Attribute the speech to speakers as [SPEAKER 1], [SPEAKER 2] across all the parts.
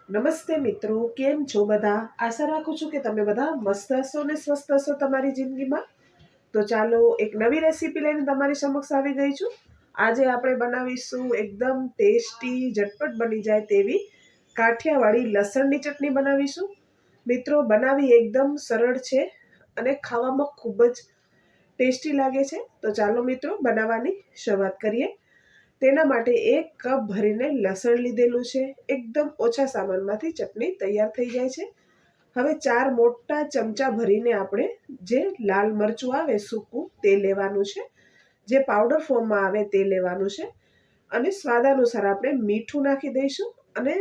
[SPEAKER 1] નમસ્તે મિત્રો, કેમ છો બધા? આશા રાખું છું કે તમે બધા મસ્ત હશો ને સ્વસ્થ હશો તમારી જિંદગીમાં. તો ચાલો એક નવી રેસીપી લઈને તમારી સમક્ષ આવી ગઈ છું. આજે આપણે બનાવીશું એકદમ ટેસ્ટી, ઝટપટ બની જાય તેવી કાઠિયાવાડી લસણની ચટણી બનાવીશું. મિત્રો, બનાવી એકદમ સરળ છે અને ખાવામાં ખૂબ જ ટેસ્ટી લાગે છે. તો ચાલો મિત્રો, બનાવવાની શરૂઆત કરીએ. તેના માટે 1 કપ ભરીને લસણ લીધેલું છે. એકદમ ઓછા સામાનમાંથી ચટણી તૈયાર થઈ જાય છે. હવે 4 મોટા ચમચા ભરીને આપણે જે લાલ મરચું આવે સૂકું તે લેવાનું છે. જે પાવડર ફોર્મમાં આવે તે લેવાનું છે. અને સ્વાદ અનુસાર આપણે મીઠું નાખી દઈશું અને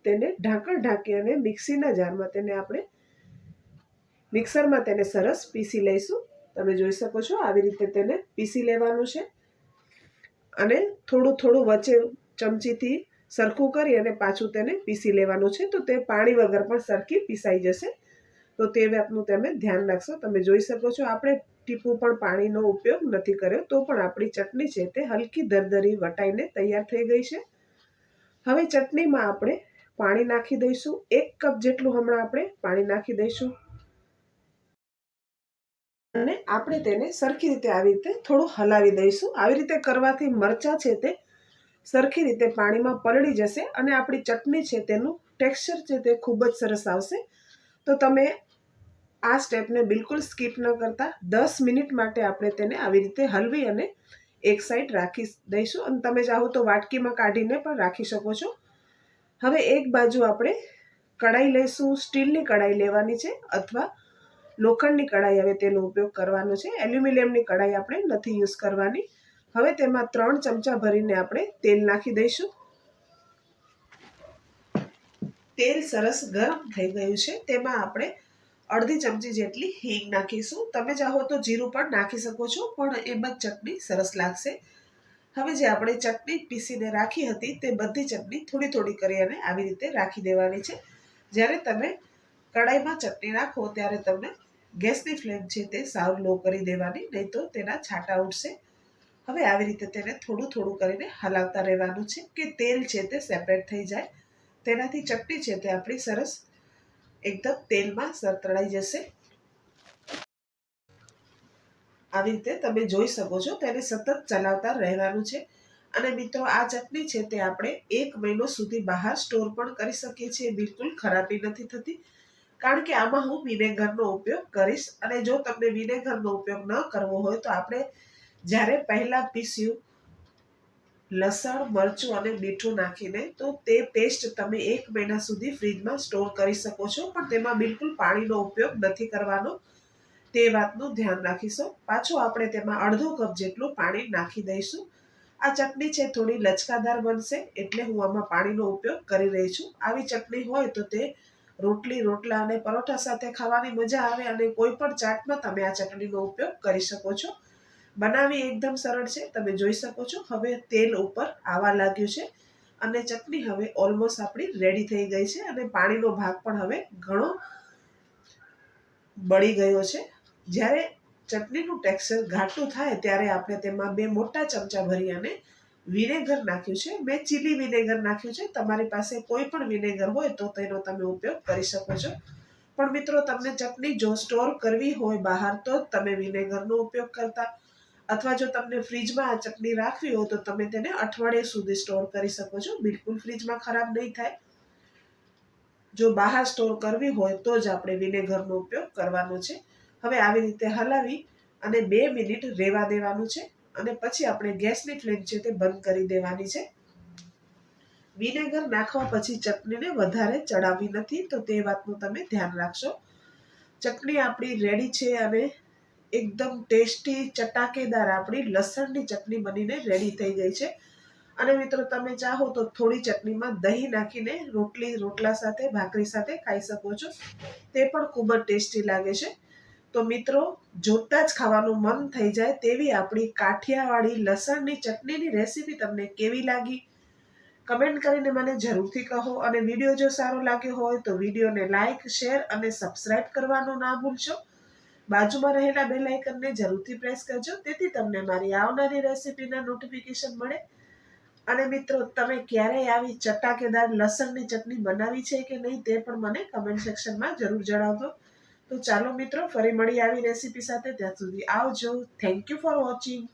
[SPEAKER 1] તેને ઢાંકણ ઢાંકી અને મિક્સીના જારમાં તેને આપણે મિક્સરમાં તેને સરસ પીસી લઈશું. તમે જોઈ શકો છો આવી રીતે તેને પીસી લેવાનું છે. અને થોડું વચ્ચે ચમચીથી સરખું કરી અને પાછું તેને પીસી લેવાનું છે. તો તે પાણી વગર પણ સરખી પીસાઈ જશે. તો તે વાતનું તમે ધ્યાન રાખશો. તમે જોઈ શકો છો આપણે ટીપું પણ પાણીનો ઉપયોગ નથી કર્યો, તો પણ આપણી ચટણી છે તે હલકી દરદરી વટાઈને તૈયાર થઈ ગઈ છે. હવે ચટણીમાં આપણે પાણી નાખી દઈશું. 1 કપ જેટલું હમણાં આપણે પાણી નાખી દઈશું. અને આપણે તેને સરખી રીતે આવી રીતે થોડું હલાવી દઈશું. આવી રીતે કરવાથી મરચાં છે તે સરખી રીતે પાણીમાં પલળી જશે અને આપણી ચટણી છે તેનું ટેક્સચર છે તે ખૂબ જ સરસ આવશે. તો તમે આ સ્ટેપને બિલકુલ સ્કીપ ન કરતા 10 મિનિટ માટે આપણે તેને આવી રીતે હલવી અને એક સાઈડ રાખી દઈશું. અને તમે ચાહો તો વાટકીમાં કાઢીને પણ રાખી શકો છો. હવે એક બાજુ આપણે કઢાઈ લઈશું. સ્ટીલની કઢાઈ લેવાની છે અથવા લોખંડની કઢાઈ હવે તેનો ઉપયોગ કરવાનો છે. એલ્યુમિનિયમની કઢાઈ આપણે નથી યુઝ કરવાની. હવે તેમાં 3 ચમચા ભરીને આપણે તેલ નાખી દઈશું. તેલ સરસ ગરમ થઈ ગયું છે. તેમાં આપણે અડધી ચમચી જેટલી હિંગ નાખીશું. તમે ચાહો તો જીરું પણ નાખી શકો છો, પણ એમાં ચટણી સરસ લાગશે. હવે જે આપણે ચટણી પીસીને રાખી હતી તે બધી ચટણી થોડી કરી અને આવી રીતે રાખી દેવાની છે. જ્યારે તમે કઢાઈમાં ચટણી નાખો ત્યારે તમે ગેસની ફ્લેમ છે તે સાવ લો કરી દેવાની, નહીં તો તેના છાંટા ઉઠશે. હવે આવી રીતે તેને થોડું કરીને હલાવતા રહેવાનું છે કે તેલ છે તે સેપરેટ થઈ જાય. તેનાથી ચટણી છે તે આપણી સરસ એકદમ તેલમાં તળાઈ જશે. આવી રીતે તમે જોઈ શકો છો તેને સતત ચલાવતા રહેવાનું છે. અને મિત્રો, આ ચટણી છે તે આપણે 1 મહિનો સુધી બહાર સ્ટોર પણ કરી શકીએ છીએ. બિલકુલ ખરાબી નથી થતી, કારણ કે આમાં હું વિનેગરનો ઉપયોગ કરીશ. અને જો તમને વિનેગરનો ઉપયોગ ન કરવો હોય તો આપણે જ્યારે પહેલા પીસ્યું લસણ, મરચું અને મીઠું નાખીને, તો તે પેસ્ટ તમે 1 મહિના સુધી ફ્રીજમાં સ્ટોર કરી શકો છો. પણ તેમાં બિલકુલ પાણીનો ઉપયોગ નથી કરવાનો. તે વાતનું ધ્યાન રાખીશું. પાછું આપણે તેમાં અડધો કપ જેટલું પાણી નાખી દઈશું. આ ચટણી છે થોડી લચકાદાર બનશે, એટલે હું આમાં પાણીનો ઉપયોગ કરી રહી છું. આવી ચટણી હોય તો તે રોટલી, રોટલા અને પરોઠા સાથે ખાવાની મજા આવે. અને કોઈ પણ ચાટમાં તમે આ ચટણીનો ઉપયોગ કરી શકો છો. બનાવવી એકદમ સરળ છે. તમે જોઈ શકો છો હવે તેલ ઉપર આવવા લાગ્યું છે અને ચટણી હવે ઓલમોસ્ટ આપણી રેડી થઈ ગઈ છે. અને પાણીનો ભાગ પણ હવે ઘણો બળી ગયો છે. જ્યારે ચટણીનું ટેક્સચર ઘાટું થાય ત્યારે આપણે તેમાં 2 મોટા ચમચા ભરી અને વિનેગર નાખ્યું છે. મેં ચીલી વિનેગર નાખ્યું છે. તમારી પાસે કોઈ પણ વિનેગર હોય તો તેનો તમે ઉપયોગ કરી શકો છો. પણ મિત્રો, તમને ચટણી જો સ્ટોર કરવી હોય બહાર તો તમે વિનેગરનો ઉપયોગ કરતા, અથવા જો તમને ફ્રીજમાં આ ચટણી રાખવી હોય તો તમે તેને અઠવાડિયા સુધી સ્ટોર કરી શકો છો. બિલકુલ ફ્રીજમાં ખરાબ નહીં થાય. જો બહાર સ્ટોર કરવી હોય તો જ આપણે વિનેગરનો ઉપયોગ કરવાનો છે. હવે આવી રીતે હલાવી અને 2 મિનિટ રહેવા દેવાનું છે. અને પછી આપણે ગેસની ફ્લેમ છે તે બંધ કરી દેવાની છે. વિનેગર નાખવા પછી ચટણીને વધારે ચડાવવી નથી, તો તે વાતનું તમે ધ્યાન રાખશો. ચટણી આપણી રેડી છે અને એકદમ ટેસ્ટી, ચટાકેદાર આપણી લસણની ચટણી બનીને રેડી થઈ ગઈ છે. અને મિત્રો, તમે ચાહો તો થોડી ચટણીમાં દહીં નાખીને રોટલા સાથે, ભાખરી સાથે ખાઈ શકો છો. તે પણ ખૂબ જ ટેસ્ટી લાગે છે. તો મિત્રો, જોતા જ ખાવાનું મન થઈ જાય તેવી આપણી કાઠિયાવાડી લસણની ચટણીની રેસીપી તમને કેવી લાગી? કમેન્ટ કરીને મને જરૂરથી કહો. અને વિડીયો જો સારો લાગ્યો હોય તો વિડીયોને લાઇક, શેર અને સબસ્ક્રાઇબ કરવાનું ના ભૂલશો. બાજુમાં રહેલા બેલ આઇકનને જરૂરથી પ્રેસ કરજો, તેથી તમને મારી આવનારી રેસીપીના નોટિફિકેશન મળે. અને મિત્રો, તમે ક્યારેય આવી ચટાકેદાર લસણની ચટણી બનાવી છે કે નહીં તે પણ મને કમેન્ટ સેક્શનમાં જરૂર જણાવજો. તો ચાલો મિત્રો, ફરી મળી આવી રેસીપી સાથે. ત્યાં સુધી આવજો. Thank you for watching.